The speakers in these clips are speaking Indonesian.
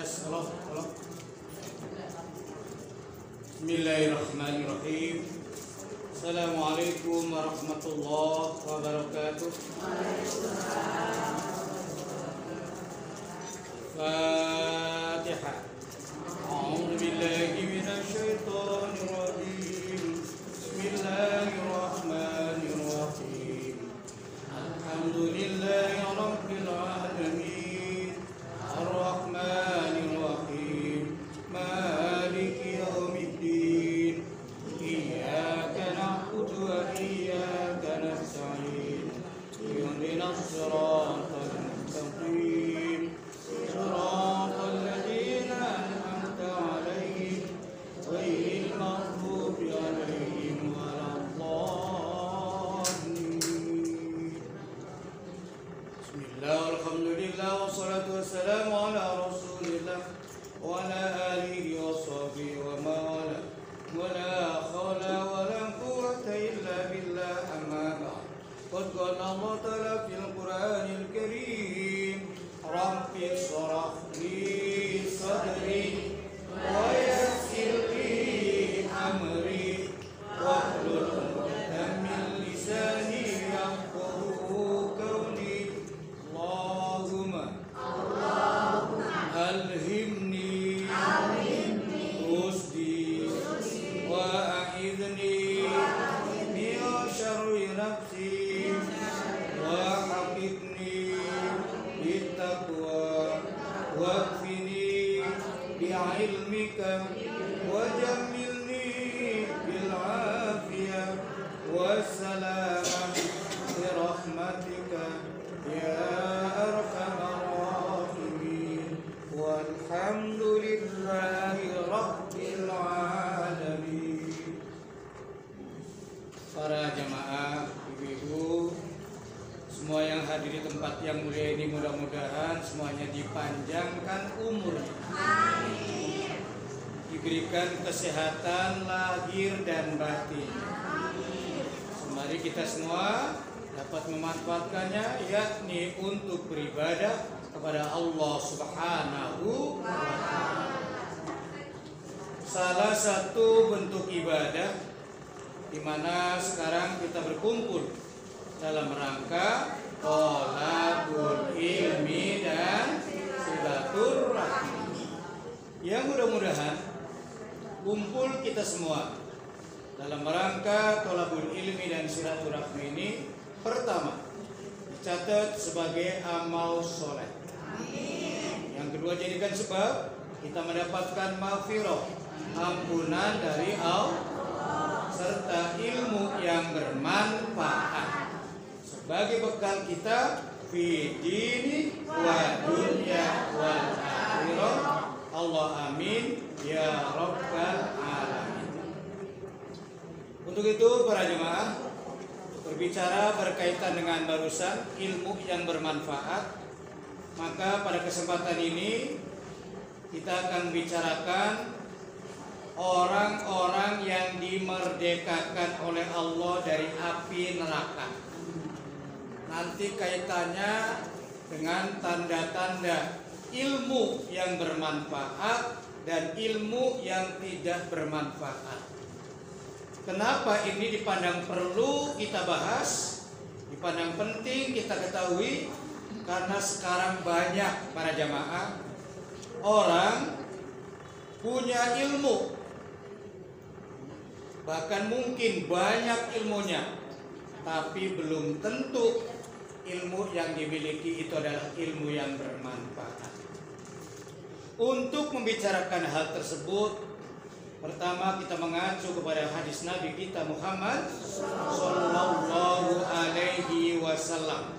tes halo. Bismillahirrahmanirrahim. Assalamualaikum warahmatullahi wabarakatuh. Fatihah. A'udzu billahi minasy syaithanir rajim. Bismillahirrahmanirrahim. Alhamdulillahi rabbil alamin. Ar-Rahmanir Rahim. Maliki yaumiddin. Iyyaka na'budu wa iyyaka nasta'in. Ihdinas siratal mustaqim. Siratal ladzina an'amta 'alaihim ghairil maghdubi 'alaihim waladdallin. Bismillah, alhamdulillah, wassalatu wassalamu ala rasulillah wa ala alihi wa sahbihi wa mawala. Wala khawla wala quwwata illa billah, amma ba'd. Qad qala Allah ta'ala fil Qur'anil Karim, Rabbi shrah li sadri wa yassir li amri wahlul 'uqdatam min lisani yafqahu qawli. Allahumma alhimni rusdi wa a'idni min syarri nafsi wa hafidni bittaqwa wakfini bi'ilmika wa jamilni bil afiyah wassalamah birahmatika ya arhamar rahimin. Walhamdulillahi rabbil alamin. Para jamaah, ibu-ibu, semua yang hadir di tempat yang mulia ini, mudah-mudahan semuanya dipanjangkan umurnya. Amin. Diberikan kesehatan lahir dan batin. Mari kita semua dapat memanfaatkannya, yakni untuk beribadah kepada Allah Subhanahu wa ta'ala. Salah satu bentuk ibadah di mana sekarang kita berkumpul dalam rangka thalabul ilmi dan silaturahmi. Yang mudah-mudahan kumpul kita semua dalam rangka thalabul ilmi dan silaturahmi ini, pertama dicatat sebagai amal soleh. Yang kedua, jadikan sebab kita mendapatkan maghfirah, ampunan dari Allah, serta ilmu yang bermanfaat sebagai bekal kita fi dini wa dunya wal akhirah. Allah amin ya rabbal alamin. Untuk itu para jemaah, berbicara berkaitan dengan barusan ilmu yang bermanfaat, maka pada kesempatan ini kita akan bicarakan orang-orang yang dimerdekakan oleh Allah dari api neraka. Nanti kaitannya dengan tanda-tanda ilmu yang bermanfaat dan ilmu yang tidak bermanfaat. Kenapa ini dipandang perlu kita bahas, dipandang penting kita ketahui? Karena sekarang banyak para jamaah orang punya ilmu, bahkan mungkin banyak ilmunya, tapi belum tentu ilmu yang dimiliki itu adalah ilmu yang bermanfaat. Untuk membicarakan hal tersebut, pertama kita mengacu kepada hadis Nabi kita Muhammad sallallahu alaihi wasallam,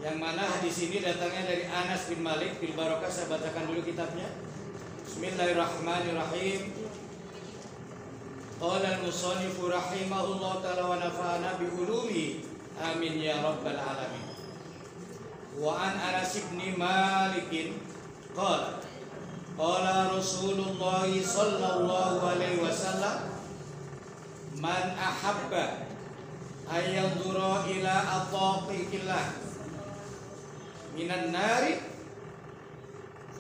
yang mana hadis ini datangnya dari Anas bin Malik bin Barokah. Saya bacakan dulu kitabnya. Bismillahirrahmanirrahim. Qala al-musannifu rahimahullah ta'ala wa nafa'ana bi ulumi amin ya rabbal alamin. Wa an Anas bin Malik qala qala Rasulullah sallallahu alaihi wasallam, man ahabba ayyadhura ila ataqiqillah minan nari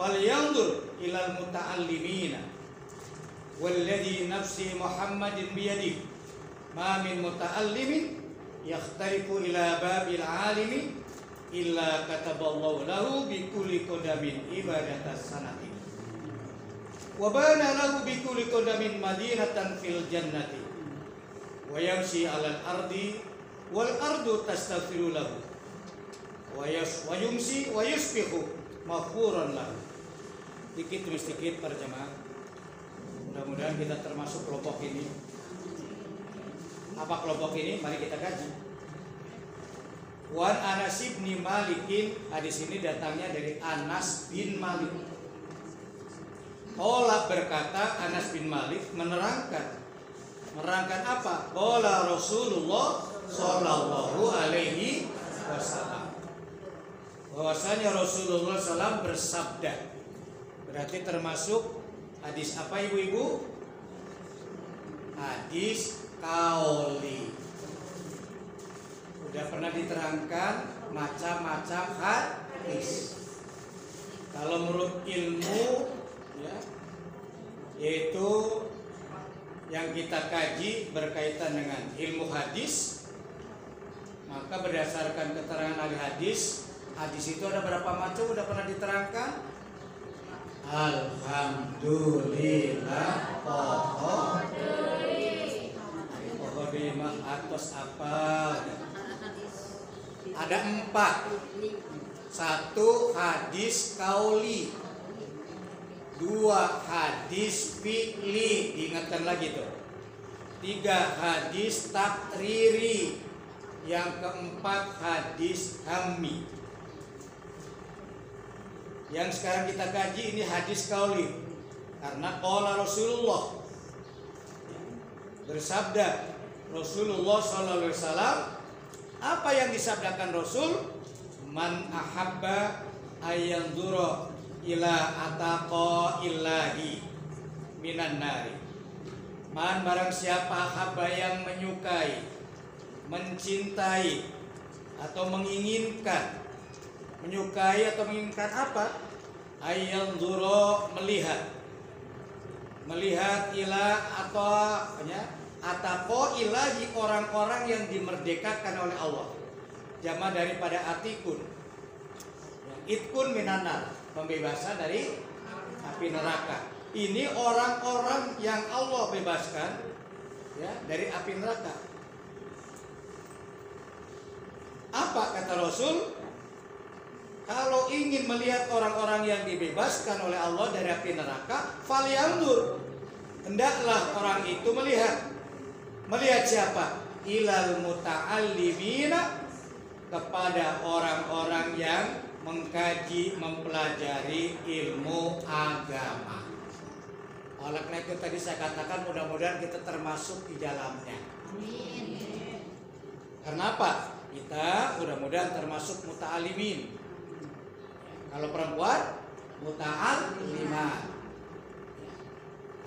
falyanzur ilal muta'allimina walladhi nafsi Muhammadin biyadihi ma min muta'allimin yakhtarifu ila babil alimi illa kataballahu lahu bi kulli qadamin ibadatas sanati wa bana lahu bi kulli qadamin madinatan fil jannati wa yamshi 'alal ardi wal ardu tastaghfiru lahu wa yumsi wa yusbihu maghfuran lahu. Dikit demi sedikit para jemaah, mudah-mudahan kita termasuk kelompok ini. Apa kelompok ini? Mari kita kaji. Wan Anas bin Malikin, hadis ini datangnya dari Anas bin Malik. Qala berkata Anas bin Malik menerangkan apa? Qala Rasulullah sallallahu alaihi wasallam. Bahwasanya Rasulullah SAW bersabda. Berarti termasuk hadis apa ibu-ibu? Hadis kauli. Sudah pernah diterangkan macam-macam hadis. Kalau menurut ilmu ya, yaitu yang kita kaji berkaitan dengan ilmu hadis, maka berdasarkan keterangan ahli hadis, hadis itu ada berapa macam sudah pernah diterangkan? Alhamdulillah. Lima atas apa? Ada 4. 1 hadis kauli, 2 hadis fi'li, diingatkan lagi tuh. 3 hadis takriri, yang keempat hadis hammi. Yang sekarang kita kaji ini hadis kauli, karena qala Rasulullah, bersabda Rasulullah sallallahu alaihi wasallam. Apa yang disabdakan Rasul? Man ahabba ayanzura ila ataqa illahi minan nari. Man barang siapa ahabba yang menyukai, mencintai atau menginginkan. Menyukai atau menginginkan apa? Ayanzura, melihat. Melihat ila atau ataqo ilahi, orang-orang yang dimerdekakan oleh Allah. Jama daripada atikun. Itkun minanar, pembebasan dari api neraka. Ini orang-orang yang Allah bebaskan ya dari api neraka. Apa kata Rasul? Kalau ingin melihat orang-orang yang dibebaskan oleh Allah dari api neraka, falyanzur, hendaklah orang itu melihat. Melihat siapa? Ilal muta'allimina, kepada orang-orang yang mengkaji, mempelajari ilmu agama. Oleh karena itu tadi saya katakan mudah-mudahan kita termasuk di dalamnya. Karena apa? Kita mudah-mudahan termasuk muta'allimin. Kalau perempuan muta'allimat.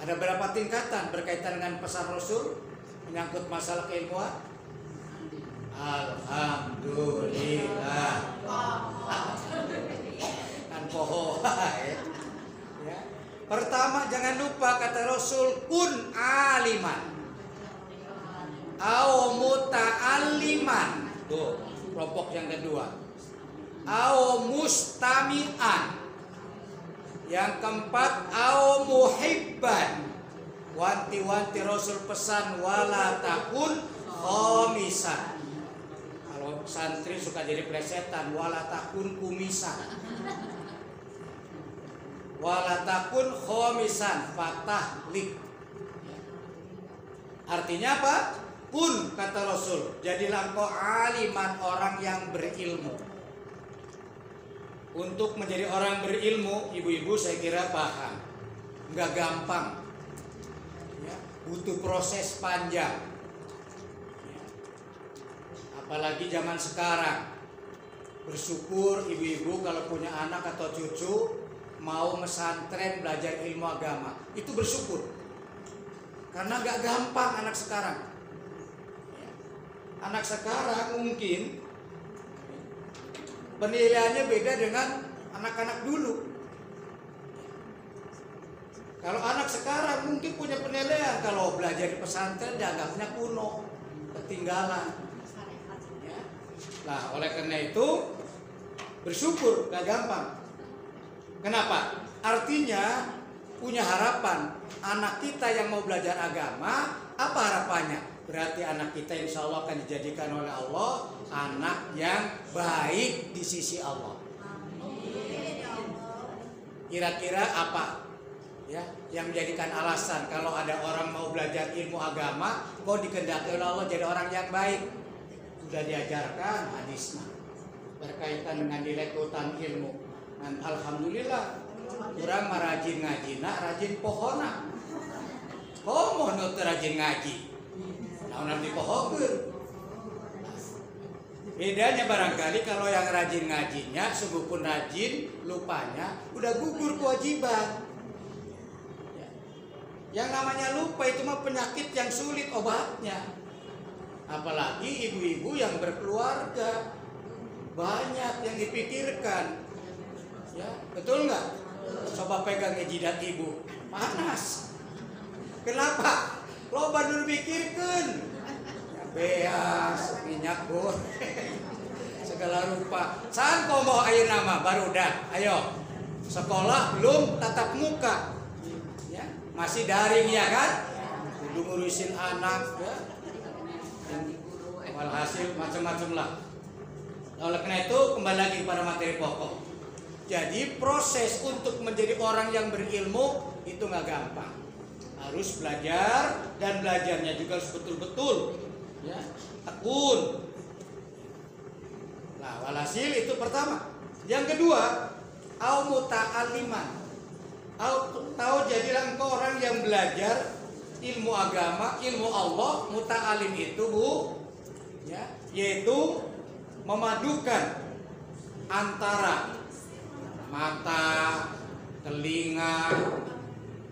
Ada berapa tingkatan berkaitan dengan pesan Rasul menyangkut masalah keilmuan? Alhamdulillah. Kan poho ya. Pertama, jangan lupa kata Rasul, kun aliman au muta'alliman. Tuh, kelompok yang kedua. Au mustami'an. Yang keempat, au muhibban. Wanti-wanti Rasul pesan wala takun khomisan. Kalau santri suka jadi plesetan, wala takun kumisan. Wala takun khomisan, fatah lik. Artinya apa? Kun kata Rasul, jadilah engkau aliman, orang yang berilmu. Untuk menjadi orang berilmu, ibu-ibu saya kira paham, nggak gampang, ya, butuh proses panjang. Ya. Apalagi zaman sekarang, bersyukur ibu-ibu kalau punya anak atau cucu mau mesantren belajar ilmu agama, itu bersyukur, karena nggak gampang anak sekarang. Ya. Anak sekarang mungkin penilaiannya beda dengan anak-anak dulu. Kalau anak sekarang mungkin punya penilaian kalau belajar di pesantren dianggapnya kuno, ketinggalan. Ya. Nah, oleh karena itu bersyukur gak gampang. Kenapa? Artinya punya harapan. Anak kita yang mau belajar agama, apa harapannya? Berarti anak kita insya Allah akan dijadikan oleh Allah anak yang baik di sisi Allah. Kira-kira apa ya yang menjadikan alasan kalau ada orang mau belajar ilmu agama kok dikehendaki oleh Allah jadi orang yang baik? Sudah diajarkan hadisnya berkaitan dengan nilai keutamaan ilmu. Dan alhamdulillah kurang rajin ngaji, rajin pohona. Homo nu rajin ngaji. Naon nanti pohokeun. Bedanya barangkali kalau yang rajin ngajinya, sungguh pun rajin, lupanya udah gugur kewajiban. Ya. Yang namanya lupa itu mah penyakit yang sulit obatnya. Apalagi ibu-ibu yang berkeluarga, banyak yang dipikirkan. Ya, betul nggak? Coba pegang jidat ibu, panas. Kenapa? Loba dulu pikirkan. Beas, minyak goreng, segala rupa. Saan komo ayo nama baru dah. Ayo, sekolah belum tatap muka, ya masih daring ya kan? Kudu ngurusin anak, ya. Walhasil macam-macam lah. Oleh karena itu kembali lagi pada materi pokok. Jadi proses untuk menjadi orang yang berilmu itu nggak gampang. Harus belajar dan belajarnya juga harus betul-betul. Ya, tekun. Nah, walhasil itu pertama. Yang kedua, au muta'alliman. Tahu jadilah engkau orang yang belajar ilmu agama, ilmu Allah. Muta'alim itu Bu, ya, yaitu memadukan antara mata, telinga,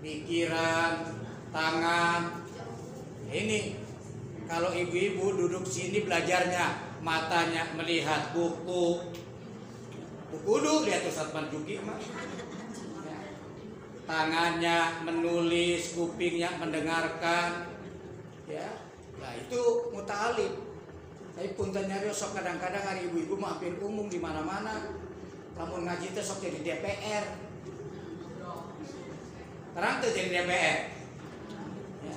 pikiran, tangan. Ini kalau ibu-ibu duduk sini belajarnya, matanya melihat buku dulu lihat Ustaz Marjuki mah. Ya. Tangannya menulis, kupingnya mendengarkan. Ya. Nah, itu muta'alim. Tapi punten nyari sok kadang-kadang hari ibu-ibu maafin umum di mana-mana. Lamun ngaji teh sok jadi DPR. Terang tuh jadi DPR. Ya.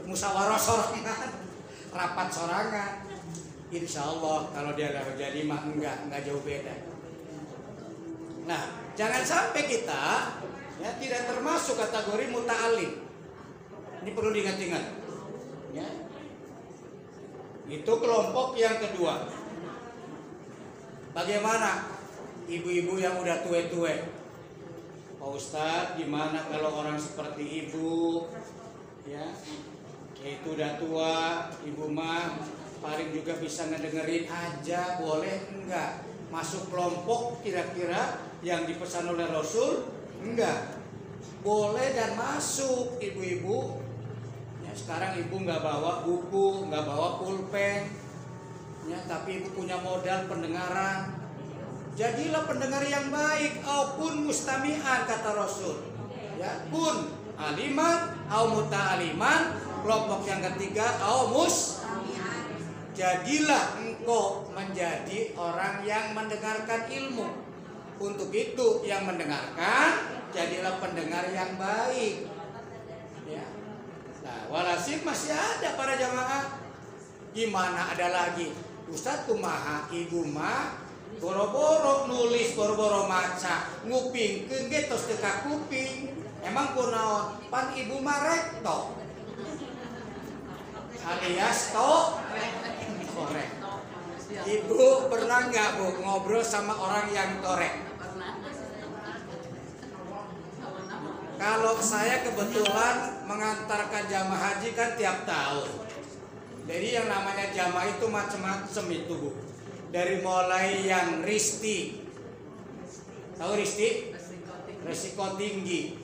Musyawarah sorangan, rapat sorangan. Insya Allah kalau dia gak jadi mah enggak jauh beda. Nah, jangan sampai kita ya tidak termasuk kategori muta'alim. Ini perlu diingat-ingat. Ya. Itu kelompok yang kedua. Bagaimana ibu-ibu yang udah tua-tua? Pak Ustadz, gimana kalau orang seperti ibu? Ya, itu udah tua, ibu mah paling juga bisa ngedengerin aja, boleh enggak? Masuk kelompok kira-kira yang dipesan oleh Rasul? Enggak. Boleh dan masuk ibu-ibu. Ya, sekarang ibu nggak bawa buku, nggak bawa pulpen, ya, tapi ibu punya modal pendengaran. Jadilah pendengar yang baik, aupun mustami'an kata Rasul. Ya, pun aliman au muta'aliman. Kelompok yang ketiga au mustami'an. Jadilah engkau menjadi orang yang mendengarkan ilmu. Untuk itu yang mendengarkan jadilah pendengar yang baik. Ya. Nah, walhasil masih ada para jamaah. Gimana ada lagi? Ustaz kumaha ibu mah boro-boro nulis, boro-boro maca, ngupingkeun ge tos teu ka kuping. Emang kunaon? Pan ibu mah rekto. Alias korek. Ibu pernah nggak Bu ngobrol sama orang yang korek? Kalau saya kebetulan mengantarkan jamaah haji kan tiap tahun. Jadi yang namanya jamaah itu macam-macam itu Bu. Dari mulai yang risti, tahu risti? Resiko tinggi,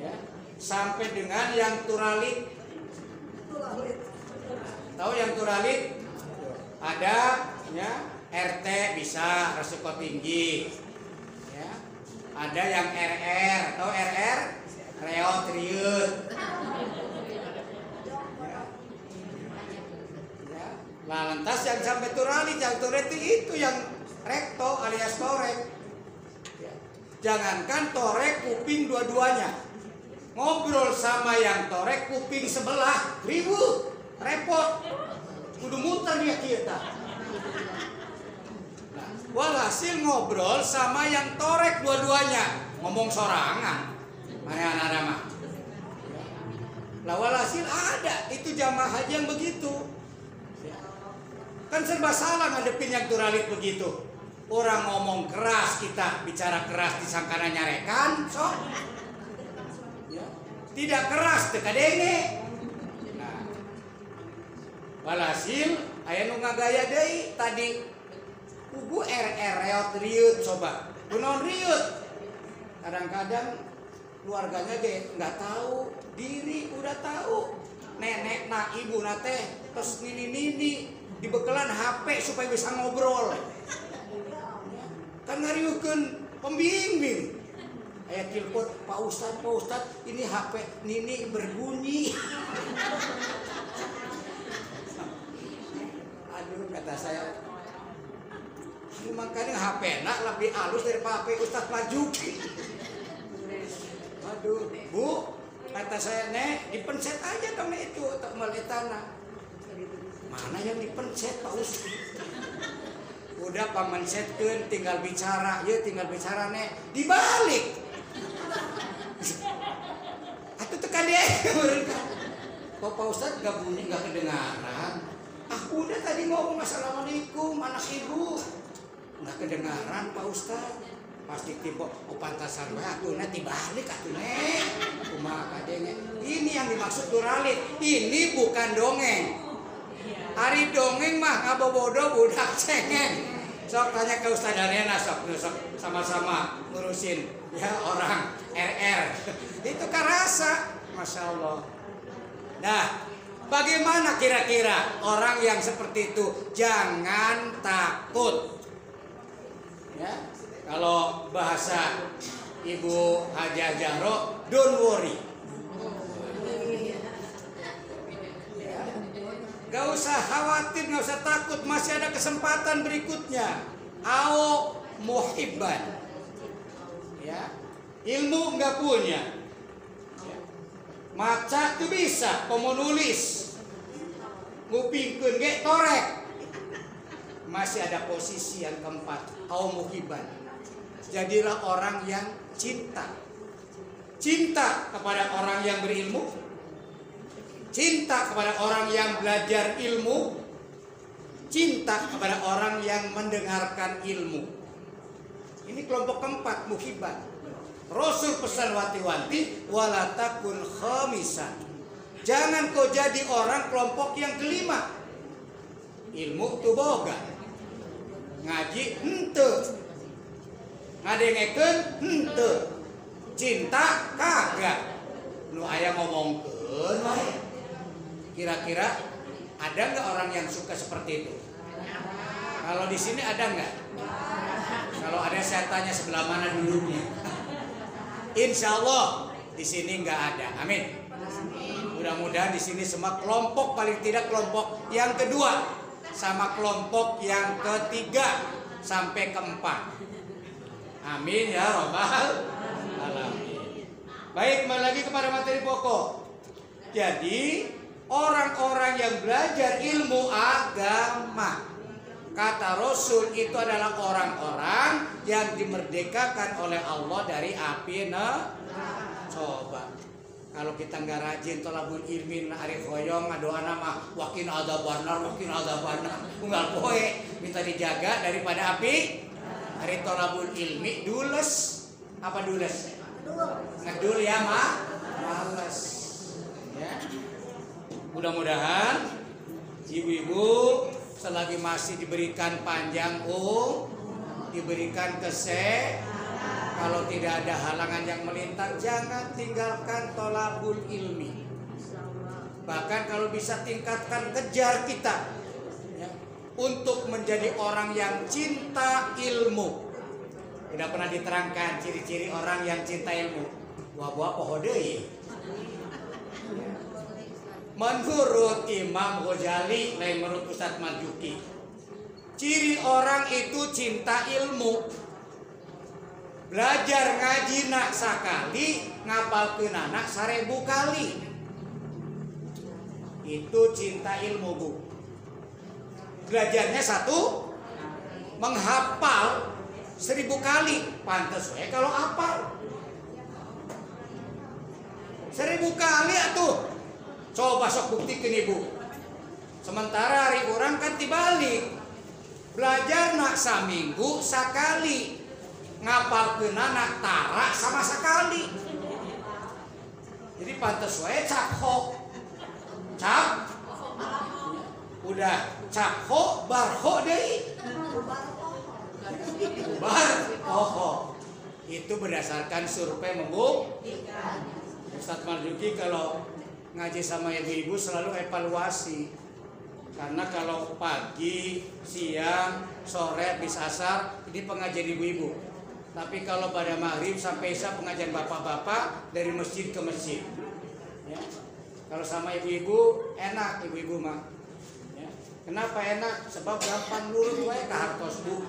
ya. Sampai dengan yang turalit. Tahu yang turalit? Ada, ya, RT bisa resiko tinggi, ya. Ada yang RR, tahu RR? reot riut. Nah, lantas yang sampai turali, yang turet itu yang rekto alias torek. Jangankan torek kuping dua-duanya, ngobrol sama yang torek kuping sebelah ribut, repot, kudu muter dia kita. Nah, walhasil ngobrol sama yang torek dua-duanya, ngomong sorangan, mana anak mah. Lah walhasil ada itu jamaah haji yang begitu. Kan serba salah ngadepin yang turalit begitu. Orang ngomong keras, kita bicara keras disangkana nyarekan, sok. Ya. Tidak keras teka denge. Nah. Walhasil aya nu ngagaya deui tadi. Kubu reot riut coba. Kunaon riut? Kadang-kadang keluarganya ge nggak tahu diri, udah tahu. Nenek na ibu na teh terus nini dibekelan HP supaya bisa ngobrol. Kan ngariukeun pembimbing. Aya telepon, Pak Ustad, ini HP Nini berbunyi. Aduh, kata saya, makanya HP nak lebih halus dari HP Ustad Pajuki. Aduh, Bu, kata saya, Nek, dipencet aja dong itu, tak meletana. Mana yang dipencet Pak Ustad? Udah pamencetkeun tinggal bicara, ya tinggal bicara nek dibalik. Atuh tekan deh. Kok Pak Ustad gak bunyi, gak kedengaran? Ah udah tadi ngomong assalamualaikum anak ibu, gak kedengaran Pak Ustad. Pasti tiba pantasan we atuh dibalik atuh nek. Kumaha kadenge? Ini yang dimaksud turalit. Ini bukan dongeng. Hari dongeng mah ngabobodo budak cengeng. Sok tanya ke Ustaz Arena sok sama-sama ngurusin ya orang RR. Itu karasa, Masya Allah. Nah, bagaimana kira-kira orang yang seperti itu? Jangan takut. Ya, kalau bahasa Ibu Hajah Jahro, don't worry. Gak usah khawatir, gak usah takut, masih ada kesempatan berikutnya. Ao muhibban. Ya, ilmu nggak punya. Ya. Maca tuh bisa, komo nulis, ngupingkeun ge torek. Masih ada posisi yang keempat, ao muhibban. Jadilah orang yang cinta. Cinta kepada orang yang berilmu. Cinta kepada orang yang belajar ilmu, cinta kepada orang yang mendengarkan ilmu. Ini kelompok keempat, muhibban. Rasul pesan wanti-wanti, wala takun khamisan. Jangan kau jadi orang kelompok yang kelima. Ilmu tu boga, ngaji henteu, ngadengekeun henteu, cinta kagak. Nu aya ngomongkeun wae. Kira-kira ada nggak orang yang suka seperti itu? Kalau di sini ada nggak? Kalau ada saya tanya sebelah mana duduknya. Insya Allah di sini nggak ada. Amin. Mudah-mudahan di sini semua kelompok, paling tidak kelompok yang kedua sama kelompok yang ketiga sampai keempat. Amin ya robbal alamin. Baik, kembali lagi kepada materi pokok. Jadi orang-orang yang belajar ilmu agama, kata Rasul, itu adalah orang-orang yang dimerdekakan oleh Allah dari api neraka. Coba kalau kita nggak rajin tolabul ilmin arif hoyong ngadoa nama wakin adzabannar unggal poe minta dijaga daripada api. Hari tolabul ilmi dules apa dules? Ngedul ya males. Ya. Mudah-mudahan ibu-ibu selagi masih diberikan panjang diberikan kalau tidak ada halangan yang melintang, jangan tinggalkan tolabul ilmi. Bahkan kalau bisa tingkatkan, kejar kita ya, untuk menjadi orang yang cinta ilmu. Tidak pernah diterangkan ciri-ciri orang yang cinta ilmu. buah-buah pohon deui. Menurut Imam Ghazali, lain menurut Ustadz Marzuki, ciri orang itu cinta ilmu. Belajar ngaji nak sakali, ngapalkeun anak 1000 kali. Itu cinta ilmu, Bu. Belajarnya 1, menghafal 1000 kali. Pantes we kalau hafal 1000 kali atuh. Coba sok buktikan Ibu. Sementara hari orang kan dibalik. Belajar nak saminggu sakali, ngapalkeun anak tara sama sekali. Jadi pantes wae cakhok. Cap. Udah cakhok barho deui. Barho. Itu berdasarkan survei membuktikan. Ustadz Marzuki kalau ngaji sama ibu-ibu selalu evaluasi, karena kalau pagi, siang, sore, bis asar ini pengajian ibu-ibu, tapi kalau pada maghrib sampai isya pengajian bapak-bapak dari masjid ke masjid ya. Kalau sama ibu-ibu enak, ibu-ibu mah ya. Kenapa enak? Sebab gampang nurut wae ka hartos, Bu.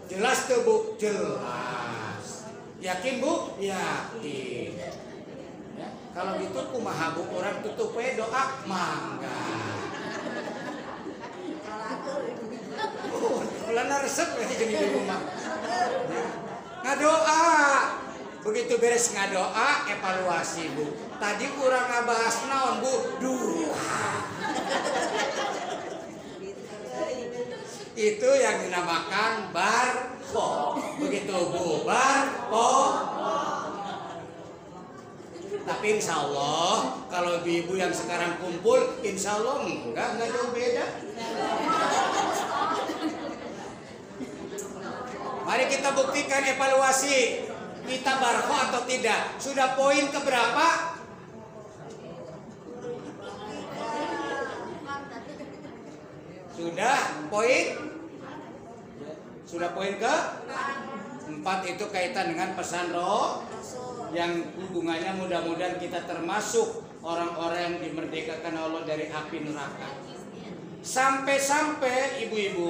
Jelas tuh, Bu? Jelas. Yakin, Bu? Yakin. Kalau gitu kumaha Bu, orang tutup we doa mangga. Ulana resep we jeung ibu mah. Ngadoa. Begitu beres ngadoa, evaluasi Bu. Tadi kurang ngabahas naon Bu? Duha. Itu yang dinamakan barko. Begitu Bu, barko. Tapi insya Allah kalau ibu-ibu yang sekarang kumpul, insya Allah enggak jauh beda. Mari kita buktikan evaluasi kita barko atau tidak. Sudah poin keberapa? Sudah poin? Sudah poin ke? 4 itu kaitan dengan pesan roh, yang hubungannya mudah-mudahan kita termasuk orang-orang yang dimerdekakan Allah dari api neraka. Sampai-sampai ibu-ibu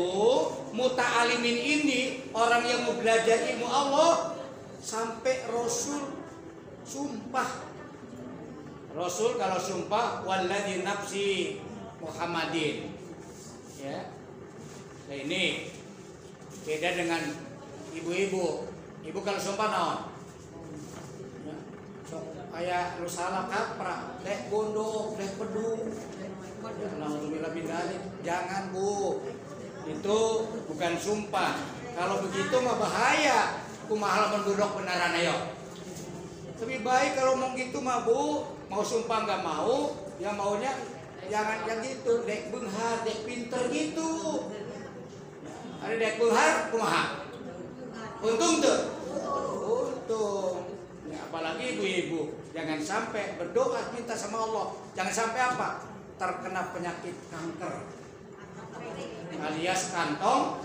muta'alimin ini, orang yang mau belajar ilmu Allah, sampai Rasul sumpah. Rasul kalau sumpah walladzi nafsi Muhammadin. Ya. Nah, ini beda dengan ibu-ibu. Ibu kalau sumpah naon? Kayak lu salah kaprah, deh gondok, deh pedung. Jangan Bu, itu bukan sumpah. Kalau begitu mah bahaya. Kumaha menduduk benaran ayo. Lebih baik kalau mau gitu mah Bu, mau sumpah nggak mau, yang maunya jangan yang gitu, dek benghar, dek pinter gitu. Ada dek benghar, kumaha? Untung tuh, untung. Ya, apalagi ibu-ibu, jangan sampai berdoa minta sama Allah, jangan sampai apa? Terkena penyakit kanker, alias kantong,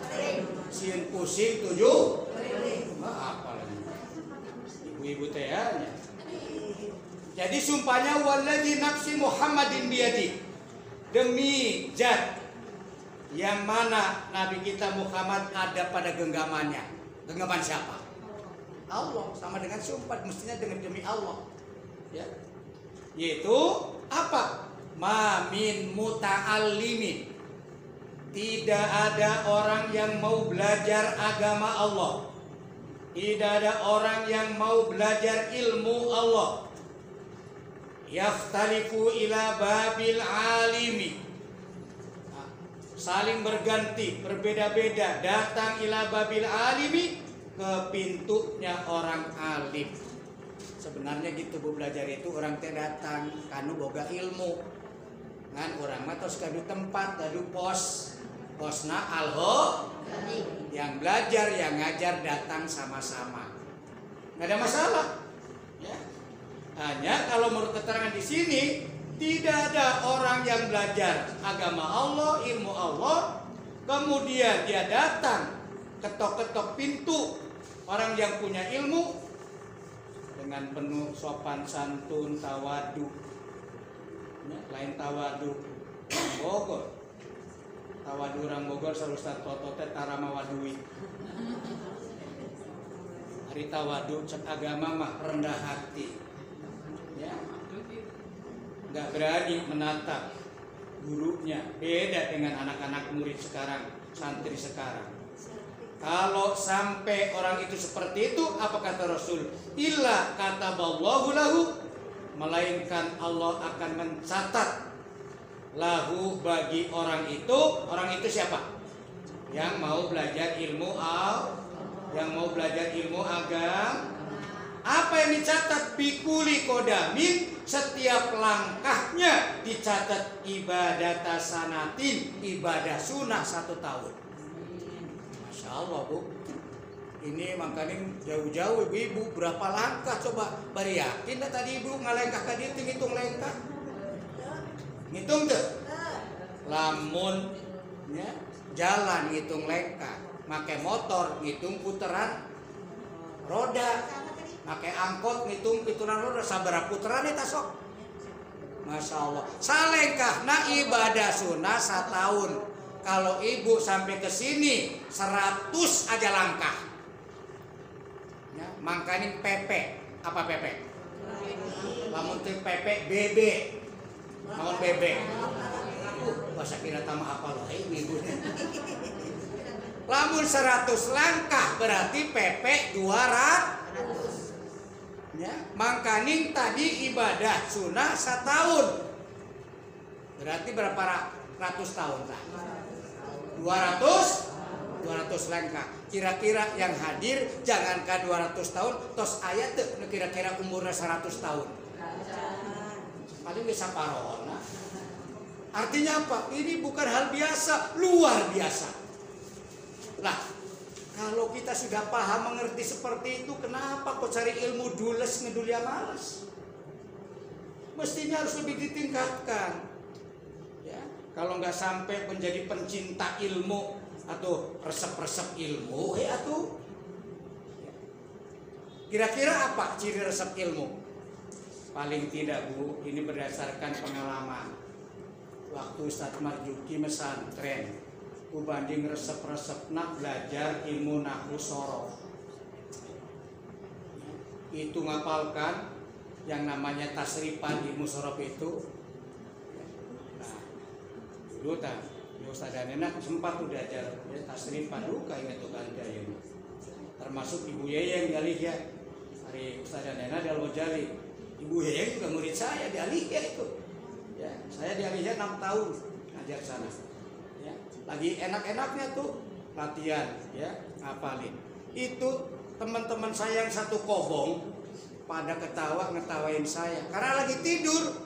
sieun pusing 7, apalagi ibu-ibu teh ya. Jadi sumpahnya walladzi nafsi Muhammadin biyadi, demi zat yang mana Nabi kita Muhammad ada pada genggamannya. Genggaman siapa? Allah. Sama dengan sumpah, mestinya dengan demi Allah ya. Yaitu apa? Ma min muta'allimin, tidak ada orang yang mau belajar agama Allah, tidak ada orang yang mau belajar ilmu Allah, yaftalifu ila babil alimi, saling berganti, berbeda-beda, datang ila babil alimi, ke pintunya orang alim. Sebenarnya gitu Bu, belajar itu orang teh datang kanu boga ilmu. Ngan orang mah tos kadu tempat, kadu posna alho, yang belajar yang ngajar datang sama-sama. Nggak ada masalah. Ya. Hanya kalau menurut keterangan di sini tidak ada orang yang belajar agama Allah, ilmu Allah, kemudian dia datang ketok-ketok pintu orang yang punya ilmu, dengan penuh sopan santun, tawadu. Ya, lain tawadu orang Bogor. Tawadu orang Bogor selalu Toto teh tarama wadui. Hari tawadu cek agama mah rendah hati. Ya. Enggak berani menatap gurunya. Beda dengan anak-anak murid sekarang, santri sekarang. Kalau sampai orang itu seperti itu, apa kata Rasul? Illa kataballahu lahu, melainkan Allah akan mencatat lahu bagi orang itu. Orang itu siapa? Yang mau belajar ilmu agama. Apa yang dicatat? Bikuli kodamin, setiap langkahnya dicatat ibadah sanatin, ibadah sunnah 1 tahun. Masya Allah, Bu. Ini makanya jauh-jauh ibu-ibu berapa langkah coba bari yakin dah tadi ibu ngalengkah ka dieu ngitung lengkah. Ngitung tuh. Lamun ya, jalan ngitung lengkah, make motor ngitung puteran roda, make angkot ngitung putaran roda, sabaraha puteran eta sok. Masya Allah. Salengkah na ibadah sunnah 1 tahun. Kalau ibu sampai ke sini 100 aja langkah. Ya, makanya PP. Apa PP? Lamun teu PP BB. Naon BB? Bahasa kira tama apa loh ibu. Lamun 100 langkah berarti PP 200. Ya, makanya tadi ibadah sunnah 1 tahun. Berarti berapa ratus tahun tak? 200 langkah. Kira-kira yang hadir jangankan 200 tahun, tos ayat tuh kira-kira umurnya 100 tahun. Paling bisa parona. Artinya apa? Ini bukan hal biasa, luar biasa. Lah, kalau kita sudah paham mengerti seperti itu, kenapa kok cari ilmu dules ngedulia malas? Mestinya harus lebih ditingkatkan. Ya, kalau nggak sampai menjadi pencinta ilmu atau resep-resep ilmu, atuh. Kira-kira apa ciri resep ilmu? Paling tidak, Bu, ini berdasarkan pengalaman. Waktu Ustadz Marjuki mesantren, banding resep-resep nak belajar ilmu nahwu sorof. Itu ngapalkan yang namanya tasrifan ilmu sorof itu. Nah, dulu tak, Ustadz Danena sempat udah ajar ya, tasrifan duka ingat tuh kan ini. Termasuk Ibu Yeyeng di Alihya. Hari Ustadz Danena di Al-Ghazali. Ibu Yeyeng juga murid saya di Alihya itu. Ya, saya di Alihya 6 tahun ngajar sana. Ya, lagi enak-enaknya tuh latihan ya, ngapalin. Itu teman-teman saya yang satu kobong pada ketawa ngetawain saya karena lagi tidur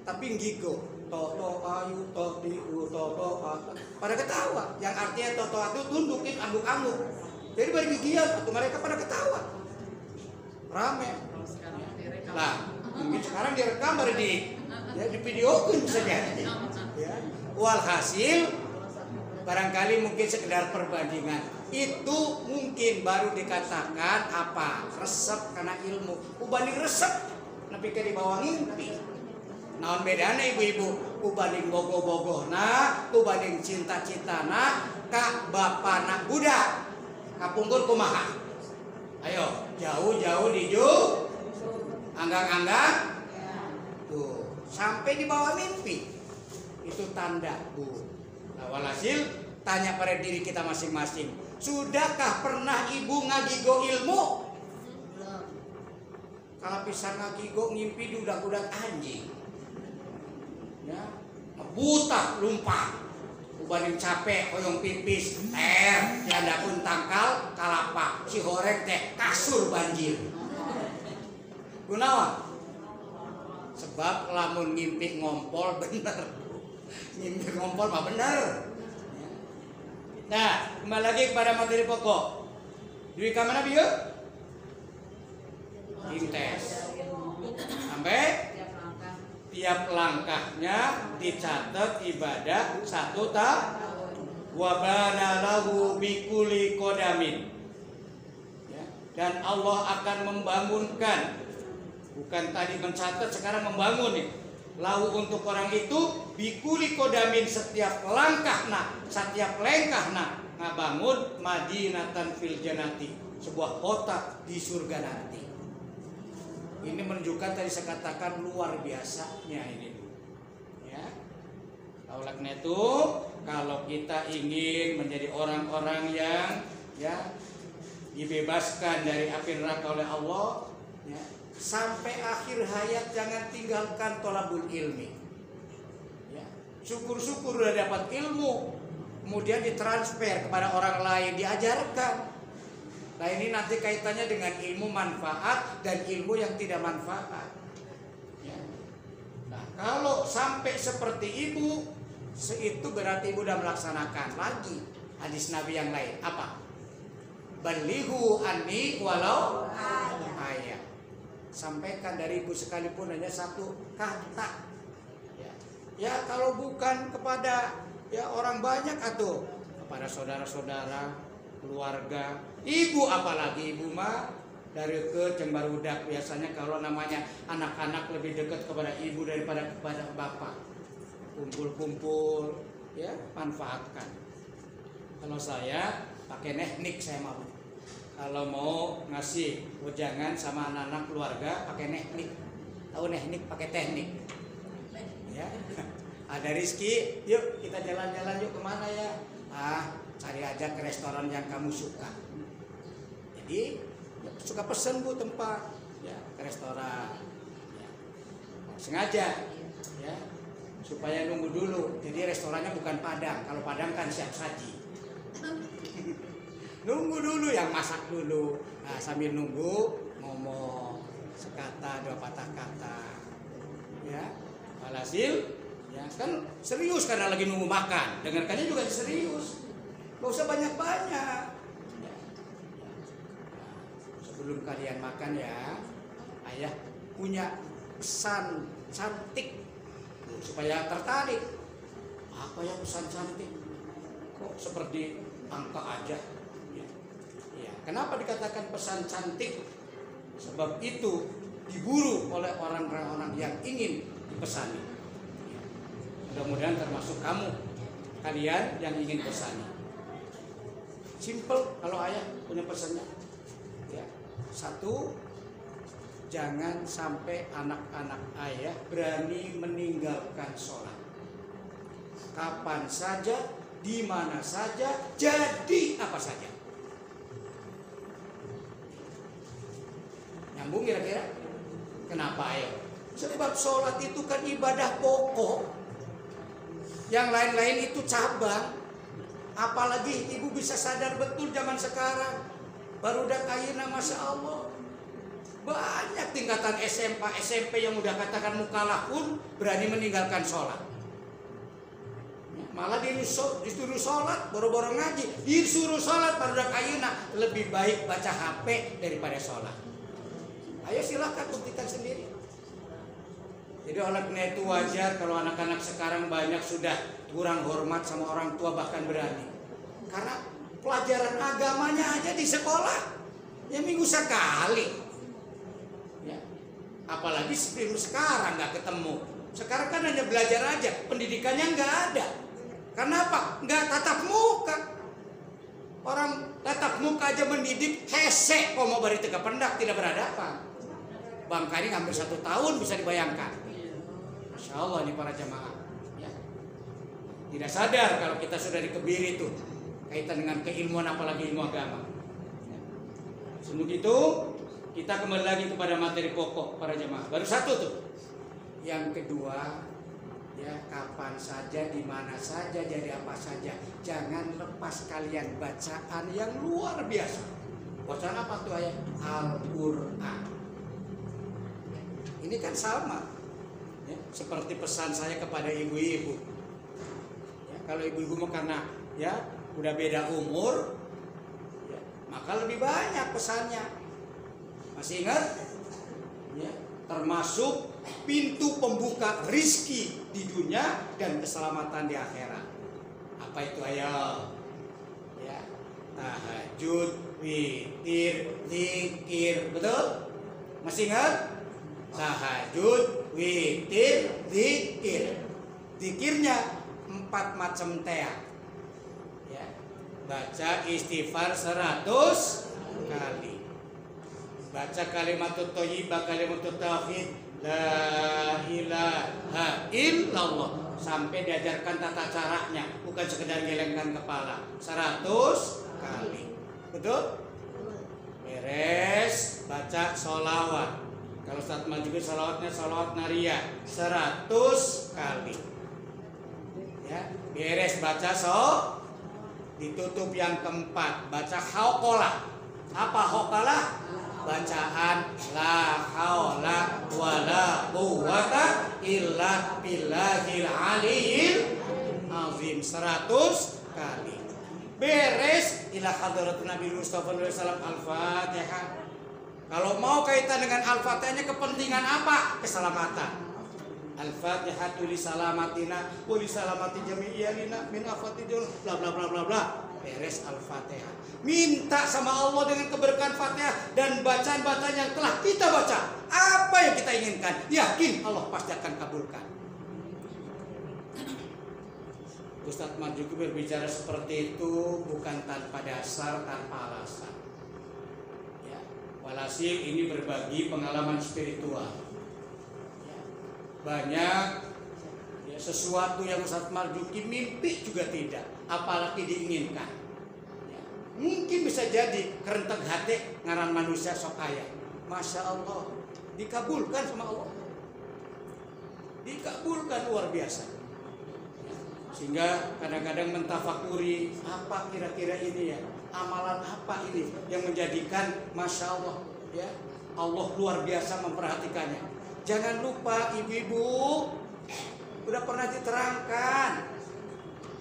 tapi ngigo. Toto ayu totiu toto pada ketawa. Yang artinya toto itu tundukin angguk-angguk. Jadi bari gigian atau mereka pada ketawa. Rame. Lah, mungkin sekarang direkam baru di videokan saja. Ya. Walhasil barangkali mungkin sekedar perbandingan. Itu mungkin baru dikatakan apa? Resep karena ilmu. Ubanding resep nepi ke di bawah ngimpi. Naon bedana ibu-ibu? Ubanding bogoh-bogohna, ubanding cinta-cintana ka bapana budak. Kapungkur kumaha? Ayo, jauh-jauh diju. Anggang-anggang. Tuh, sampai di bawah mimpi. Itu tanda, Bu. Nah, walhasil tanya pada diri kita masing-masing. Sudahkah pernah ibu ngagigo ilmu? Kalau bisa ngagigo ngimpi dudak-dudak anjing. Ya, buta lumpat. Ubanding capek hoyong pipis, janda pun tangkal kalapa, si horek teh kasur banjir. Kunaon? Sebab lamun ngimpi ngompol bener. Ngimpi ngompol mah bener. Nah, kembali lagi kepada materi pokok. Duit ka mana bieu? Intes. Sampai tiap langkahnya dicatat ibadah 1 tahun. Wa bana lahu bikuli kodamin. Ya, dan Allah akan membangunkan Bukan tadi mencatat, sekarang membangun nih. Lau untuk orang itu bikuli kodamin, setiap langkah setiap lengkah ngabangun madinatan fil janati, sebuah kota di surga nanti. Ini menunjukkan tadi saya katakan luar biasanya ini. Ya. Oleh karena itu, kalau kita ingin menjadi orang-orang yang ya dibebaskan dari api neraka oleh Allah, ya, sampai akhir hayat jangan tinggalkan tolabul ilmi. Ya. Syukur-syukur udah dapat ilmu, kemudian ditransfer kepada orang lain, diajarkan. Nah ini nanti kaitannya dengan ilmu manfaat dan ilmu yang tidak manfaat. Ya. Nah kalau sampai seperti ibu, itu berarti ibu sudah melaksanakan lagi hadis Nabi yang lain. Apa? Balighu anni walau ayat. Sampaikan dari ibu sekalipun hanya satu kata. Ya kalau bukan kepada ya orang banyak atau kepada saudara-saudara, keluarga, ibu apalagi ibu mah dari ke cembarudak biasanya kalau namanya anak-anak lebih dekat kepada ibu daripada kepada bapak. Kumpul-kumpul, ya manfaatkan. Kalau saya pakai teknik saya mau. Kalau mau ngasih wejangan sama anak-anak keluarga pakai teknik. Tahu teknik pakai teknik. Ya. Ada rezeki, yuk kita jalan-jalan yuk kemana ya? Cari aja ke restoran yang kamu suka. Jadi ya, suka pesen bu tempat, ya ke restoran. Ya. Sengaja, ya supaya nunggu dulu. Jadi restorannya bukan Padang. Kalau Padang kan siap saji. Nunggu dulu, yang masak dulu. Nah sambil nunggu ngomong sekata dua patah kata. Ya, alhasil ya kan serius karena lagi nunggu makan. Dengarkannya juga serius. Gak usah banyak-banyak. Ya. Sebelum kalian makan ya, ayah punya pesan cantik supaya tertarik. Apa ya pesan cantik? Kok seperti angka aja? Ya. Kenapa dikatakan pesan cantik? Sebab itu diburu oleh orang-orang yang ingin dipesani. Ya. Mudah-mudahan termasuk kalian yang ingin pesani. Simple kalau ayah punya pesannya. Ya. Satu, jangan sampai anak-anak ayah berani meninggalkan sholat. Kapan saja, di mana saja, jadi apa saja. Nyambung kira-kira? Kenapa ayo? Sebab sholat itu kan ibadah pokok. Yang lain-lain itu cabang. Apalagi ibu bisa sadar betul zaman sekarang. Barudak ayeuna masya Allah. Banyak tingkatan SMP yang udah katakan mukalah pun berani meninggalkan sholat. Malah disuruh sholat, boro-boro ngaji. Disuruh sholat barudak ayeuna lebih baik baca HP daripada sholat. Ayo silahkan buktikan sendiri. Jadi oleh karena itu wajar kalau anak-anak sekarang banyak sudah kurang hormat sama orang tua bahkan berani. Karena pelajaran agamanya aja di sekolah ya minggu sekali. Ya. Apalagi seperti sekarang nggak ketemu. Sekarang kan hanya belajar aja, pendidikannya nggak ada. Kenapa? Nggak tatap muka. Orang tatap muka aja mendidik hese, kok mau bari teka pendak tidak berhadapan. Bangkari hampir 1 tahun bisa dibayangkan. Masya Allah ini para jamaah. Ya. Tidak sadar kalau kita sudah dikebiri itu kaitan dengan keilmuan apalagi ilmu agama. Ya. Sebelum itu kita kembali lagi kepada materi pokok para jamaah. Baru satu tuh. Yang kedua, ya kapan saja, di mana saja, jadi apa saja, jangan lepas kalian bacaan yang luar biasa. Bacaan apa tuh ayat? Al-Quran. Ini kan sama, ya, seperti pesan saya kepada ibu-ibu. Ya, kalau ibu-ibu mau karena ya udah beda umur, ya, maka lebih banyak pesannya. Masih ingat? Ya, termasuk pintu pembuka rizki di dunia dan keselamatan di akhirat. Apa itu ayo? Ya, tahajud, witir, zikir, betul? Masih ingat? tahajud, witir, zikir. Zikirnya 4 macam tea. Ya. Baca istighfar 100 kali. Baca kalimatut thayyibah, kalimatut tauhid, la ilaha illallah, sampai diajarkan tata caranya, bukan sekedar gelengkan kepala. 100 kali. Betul? Beres, baca sholawat. Kalau Ustaz Marzuki sholawatnya sholawat nariyah 100 kali. Ya, beres baca ditutup yang keempat, baca hauqalah. Apa hauqalah? Bacaan la haula wala quwwata illa billahil aliyil azim 100 kali. Beres ila hadratin Nabi Mustafa sallallahu alaihi wasallam Al-Fatihah. Kalau mau kaitan dengan Al-Fatihahnya kepentingan apa? Keselamatan. Al-Fatihah li salamatina wa li salamati jami'iyalina min afatidul bla bla bla bla bla. Beres Al-Fatihah. Minta sama Allah dengan keberkahan Fatihah dan bacaan-bacaan yang telah kita baca. Apa yang kita inginkan, yakin Allah pasti akan kabulkan. Ustaz Marzuki berbicara seperti itu bukan tanpa dasar, tanpa alasan. Ya. Walhasil ini berbagi pengalaman spiritual. Ya. Banyak ya, sesuatu yang Ustaz Marzuki mimpi juga tidak, apalagi diinginkan. Ya. Mungkin bisa jadi kerentek hati ngaran manusia sok kaya. Masya Allah, dikabulkan sama Allah. Dikabulkan luar biasa. Sehingga kadang-kadang mentafakuri apa kira-kira ini ya, amalan apa ini yang menjadikan Masya Allah ya, Allah luar biasa memperhatikannya. Jangan lupa ibu-ibu, udah pernah diterangkan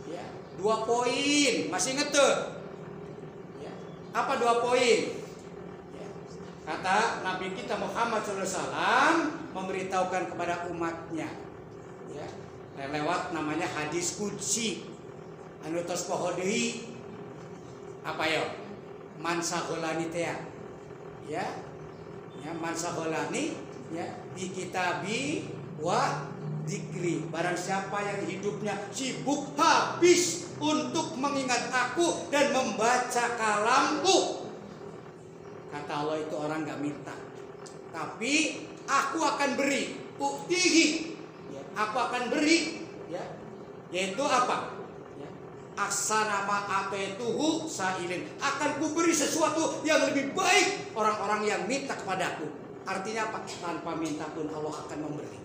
ya, 2 poin, masih inget tuh ya, apa 2 poin ya, kata Nabi kita Muhammad SAW memberitahukan kepada umatnya ya, lewat namanya hadis qudsi anu tos poho deui apa yo man sagolani teh ya man sagolani ya di kitabi wa dzikri, barang siapa yang hidupnya sibuk habis untuk mengingat aku dan membaca kalamku, kata Allah itu orang gak minta, tapi aku akan beri uktihi, aku akan beri ya, yaitu apa ya, aksanama atetuhu sailin, akan kuberi sesuatu yang lebih baik orang-orang yang minta kepadaku. Artinya apa? Tanpa minta pun Allah akan memberi.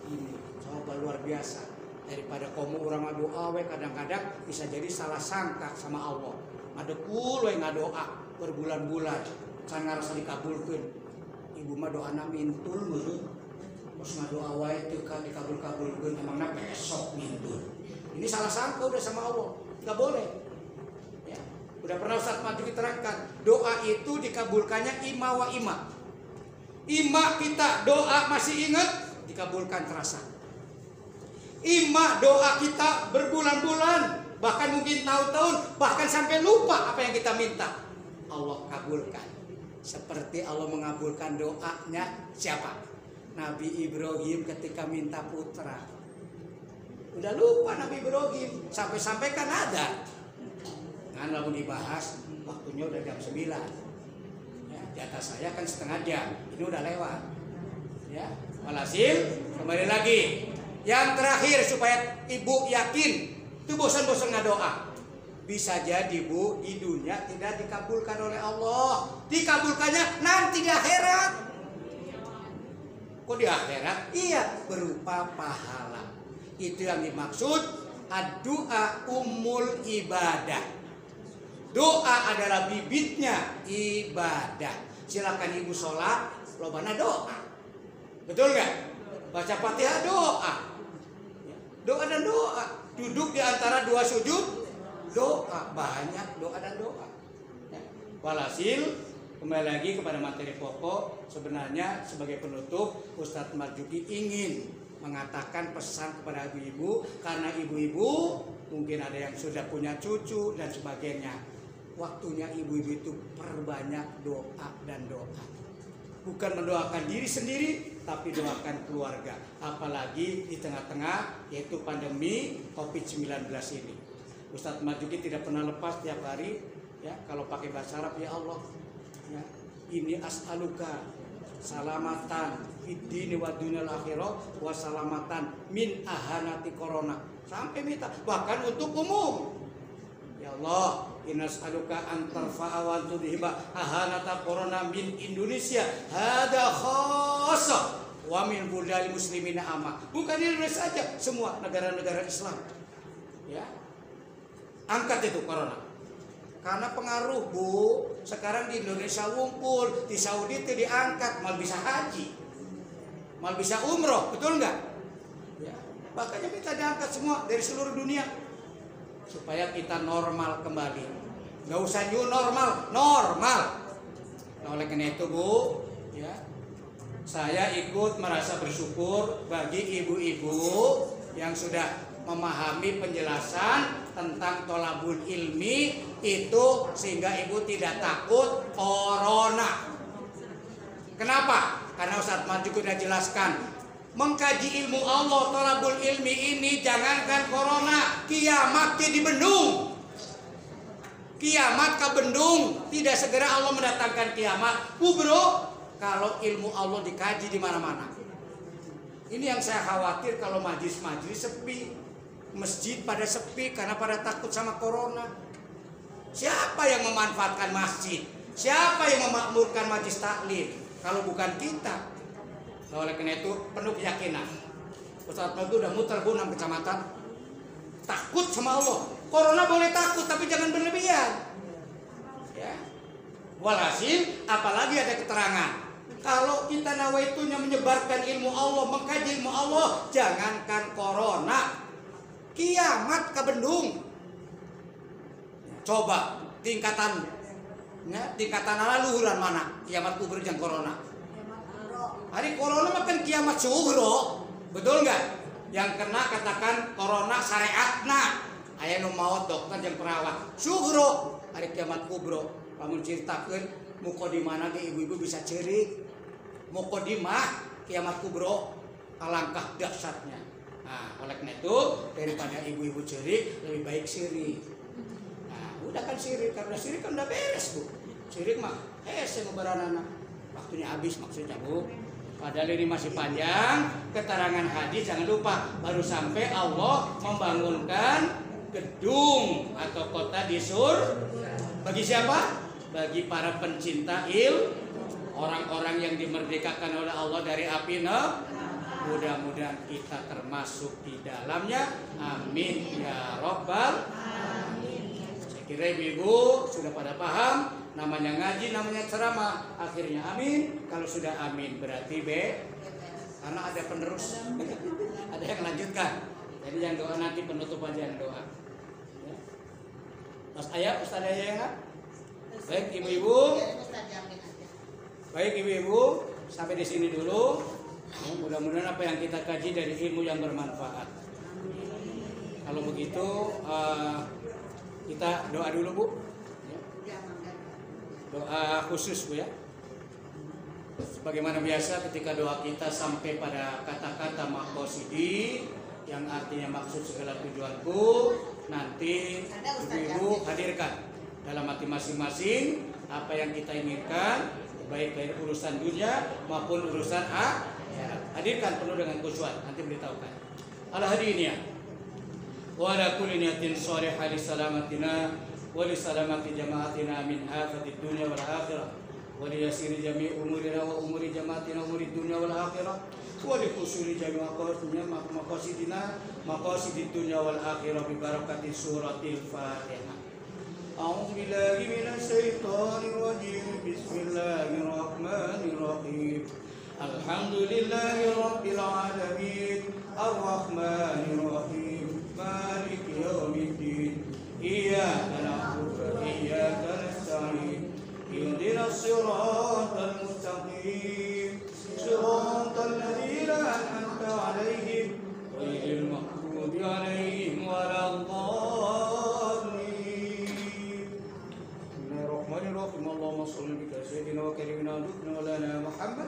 Ini coba luar biasa. Daripada kamu orang ngadoa we kadang-kadang bisa jadi salah sangka sama Allah. Ngadekul we ngadoa berbulan-bulan can ngarasa dikabulkeun. Ibu mah doana mintul meureun. Terus ngadoa wae teu kan dikabul-kabulkeun, emangna besok mintul. Ini salah sangka udah sama Allah. Enggak boleh. Ya. Udah pernah Ustaz Marzuki terangkan, doa itu dikabulkannya ima wa ima. Ima kita doa masih ingat, dikabulkan terasa. Ima doa kita berbulan-bulan, bahkan mungkin tahun-tahun, bahkan sampai lupa apa yang kita minta, Allah kabulkan. Seperti Allah mengabulkan doanya siapa? Nabi Ibrahim ketika minta putra. Udah lupa Nabi Ibrahim, sampai-sampai kan ada. Kan lalu dibahas, waktunya udah jam 9. Ya, jatah saya kan setengah jam, ini udah lewat. Ya, walhasil kembali lagi. Yang terakhir supaya ibu yakin, itu bosan-bosan ngadoa. Bisa jadi bu, di dunia tidak dikabulkan oleh Allah, dikabulkannya nanti di akhirat. Kok di akhirat? Iya, berupa pahala. Itu yang dimaksud ad-du'a ummul ibadah. Doa adalah bibitnya ibadah. Silakan ibu sholat, lobana doa. Betul nggak? Baca Fatihah doa. Doa dan doa. Duduk di antara 2 sujud, doa. Banyak doa dan doa. Walhasil, kembali lagi kepada materi pokok. Sebenarnya sebagai penutup, Ustadz Marzuki ingin mengatakan pesan kepada ibu-ibu, karena ibu-ibu mungkin ada yang sudah punya cucu dan sebagainya. Waktunya ibu-ibu itu perbanyak doa dan doa. Bukan mendoakan diri sendiri, tapi doakan keluarga. Apalagi di tengah-tengah yaitu pandemi COVID-19 ini. Ustadz Marzuki tidak pernah lepas tiap hari ya kalau pakai bahasa Arab, ya Allah ya, ini as'aluka salamatan fiddini wa dunyal akhirah wa salamatan min ahanati corona, sampai minta bahkan untuk umum. Ya Allah, inna as'aluka an tarfa'a wa tudhiba ahanata corona min Indonesia hada khassa wa min budal muslimina amma. Bukan Indonesia saja, semua negara-negara Islam ya angkat itu corona. Karena pengaruh, Bu. Sekarang di Indonesia ngumpul, di Saudi itu diangkat, mal bisa haji, mal bisa umroh, betul nggak? Ya. Makanya minta diangkat semua dari seluruh dunia supaya kita normal kembali. Nggak usah new normal, normal. Nah, oleh karena itu, Bu, ya, saya ikut merasa bersyukur bagi ibu-ibu yang sudah memahami penjelasan tentang tolabul ilmi itu sehingga ibu tidak takut corona. Kenapa? Karena Ustadz Marzuki sudah jelaskan, mengkaji ilmu Allah, tolabul ilmi ini jangankan corona, kiamat di bendung. Kiamat ke bendung, tidak segera Allah mendatangkan kiamat. Bro, kalau ilmu Allah dikaji di mana-mana. Ini yang saya khawatir kalau majlis-majlis sepi. Masjid pada sepi karena pada takut sama corona. Siapa yang memanfaatkan masjid? Siapa yang memakmurkan majlis taklim? Kalau bukan kita. Nah, oleh karena itu penuh keyakinan. Ustadz Marzuki udah muter 6 kecamatan. Takut sama Allah. Corona boleh takut tapi jangan berlebihan. Ya. Walhasil apalagi ada keterangan. Kalau kita nawaitunya menyebarkan ilmu Allah, mengkaji ilmu Allah, jangankan corona, kiamat ke bendung. Coba tingkatan luhuran mana? Kiamat kubur yang corona. Hari corona makan kiamat suhro, betul nggak? Yang kena katakan corona syariatna. Aya nu maot dokter jeung perawat. Suhro hari kiamat kubro. Lamun ceritakeun mukodimana ge ibu-ibu bisa ceurik. Mukodimah kiamat kubro alangkah dahsyatnya. Nah, oleh karena itu daripada ibu-ibu ciri lebih baik sirik. Nah, udah kan sirik, karena sirik kan udah beres, Bu. Sirik mah yang ngebaranana. Waktunya habis maksudnya, Bu. Padahal ini masih panjang. Keterangan hadis jangan lupa, baru sampai Allah membangunkan gedung atau kota di surga. Bagi siapa? Bagi para pencinta orang-orang yang dimerdekakan oleh Allah dari api neraka. Mudah-mudahan kita termasuk di dalamnya. Amin ya Rabbal alamin. Saya kira ibu-ibu sudah pada paham. Namanya ngaji, namanya ceramah. Akhirnya amin. Kalau sudah amin berarti B. Karena ada penerus. Ada yang lanjutkan. Jadi yang doa nanti penutup aja yang doa. Ya. Ustaz Ayah yang baik ibu-ibu. Baik ibu-ibu, sampai di sini dulu. Mudah-mudahan apa yang kita kaji dari ilmu yang bermanfaat. Kalau begitu kita doa dulu, Bu. Doa khusus, Bu ya. Sebagaimana biasa ketika doa kita sampai pada kata-kata maqsidi yang artinya maksud segala tujuanku, nanti ibu-ibu hadirkan dalam hati masing-masing apa yang kita inginkan, baik dari urusan dunia maupun urusan akhirat. Hadirkan penuh dengan khusyuan, nanti beritahukan. Ala hadiniya wa ala kulli niyatin shalihah li salamatina wa li salamati jamaatina min afatid dunya wal akhirah wa li yasiri jami' umurina wa umuri jamaatina umuri dunya wal akhirah wa li husuli jami' maqasidid dunya wal akhirah bi barakati suratil Fatihah. A'udzu billahi minasy syaithanir rajim. Bismillahirrahmanirrahim. Alhamdulillahi rabbil alamin. Ar-Rahmanir Rahim. Maliki yaumiddin. Iyyaka na'budu wa iyyaka nasta'in. Ihdinas siratal mustaqim. Siratal ladzina an'amta 'alaihim ghairil maghdubi 'alaihim waladdallin. Bismillahirrahmanirrahim. Allahumma shalli ala sayyidina wa karimina Muhammad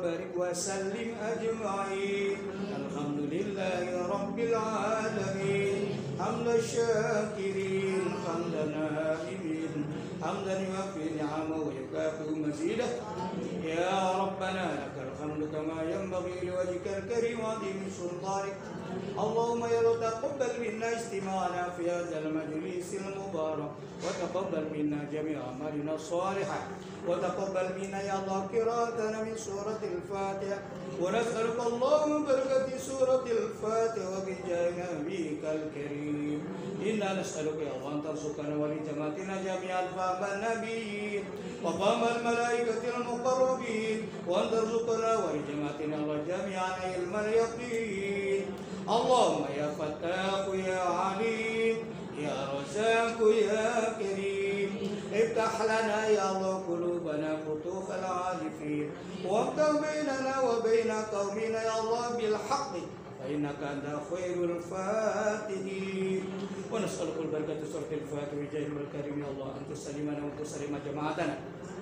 وبارك وسلم أجمعين. الحمد لله رب العالمين حمد الشاكرين حمد النائمين حمدا يوفي نعمه ويكافئ مزيده. يا ربنا لك الحمد كما ينبغي لوجهك الكريم وعظيم سلطانك. اللهم يا رب تقبل منا استماعنا في هذا المجلس المبارك، وتقبل منا جميع أعمالنا الصالحة، وتقبل منا يا الله قراءتنا من سورة الفاتحة، ونسألك اللهم بركة سورة الفاتحة وبجاه نبيك الكريم. إنا نسألك يا الله أن ترزقنا ولجماعتنا جميعا فهم النبيين وفهم الملائكة المقربين، وأن ترزقنا ولجماعتنا الله جميعا علم اليقين. اللهم يا فتاح يا عليم يا رزاق يا كريم، افتح لنا يا الله قلوبنا فتوح العارفين، وافتح بيننا وبين قومنا يا الله بالحق، فإنك أنت خير الفاتحين. ونسألك البركة سورة الفاتحة بجاه الكريم يا الله أن تسلمنا وتسلم جماعتنا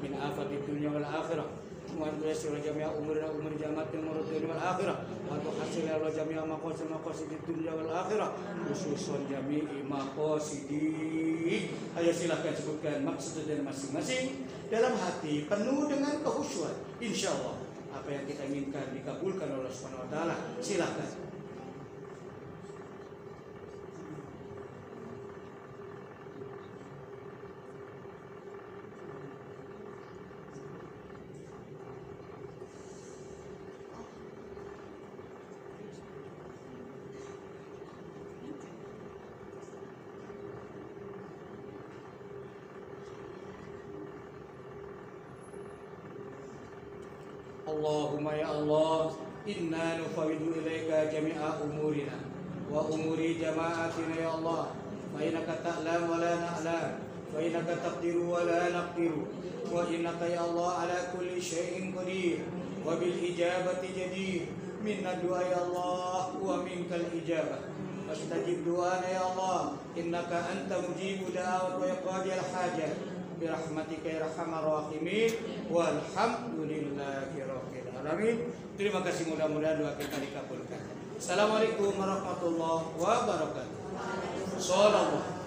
من آفات الدنيا والآخرة، وأن تيسر جميع أمورنا وأمور جماعتنا وأمور الدنيا والآخرة، وأن تحصل يا الله جميع مقاصد الدنيا والآخرة khususon jami'i maqasidi. Ayo silakan sebutkan maksud dan masing-masing dalam hati penuh dengan kekhusyuan. Insyaallah apa yang kita inginkan dikabulkan oleh Allah Subhanahu wa taala. Silakan. Allahumma ya Allah, inna nufawidu ilaika jami'a umurina wa umuri jama'atina ya Allah, fa innaka ta'lam wa la na'lam, fa innaka taqdiru wa la naqdiru, wa innaka ya Allah ala kulli syai'in qadir, wa bil ijabati jadir, minna du'a ya Allah wa minkal ijabah, fastajib du'ana ya Allah, innaka anta mujibu da'awat wa yaqadiyal hajat, birahmatika ya arhamar rahimin, walhamdulillahi rabbil alamin. Terima kasih, mudah-mudahan doa kita dikabulkan. Assalamualaikum warahmatullahi wabarakatuh. Shalawat.